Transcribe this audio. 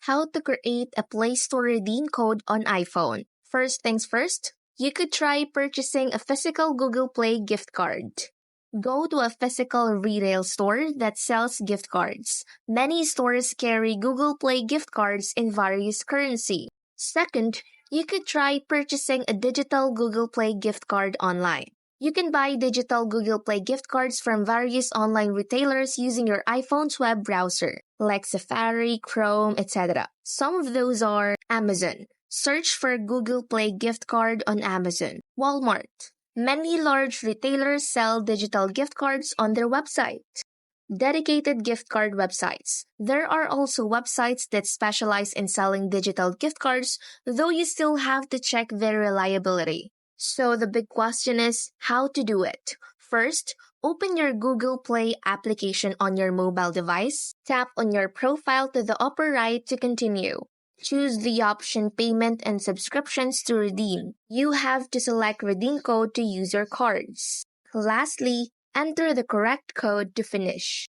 How to create a Play Store redeem code on iPhone. First things first, you could try purchasing a physical Google Play gift card. Go to a physical retail store that sells gift cards. Many stores carry Google Play gift cards in various currency. Second, you could try purchasing a digital Google Play gift card online. You can buy digital Google Play gift cards from various online retailers using your iPhone's web browser, like Safari, Chrome, etc. Some of those are Amazon. Search for Google Play gift card on Amazon. Walmart. Many large retailers sell digital gift cards on their website. Dedicated gift card websites. There are also websites that specialize in selling digital gift cards, though you still have to check their reliability. So the big question is how to do it. First, open your Google Play application on your mobile device. Tap on your profile to the upper right to continue. Choose the option Payment and Subscriptions to redeem. You have to select Redeem Code to use your cards. Lastly, enter the correct code to finish.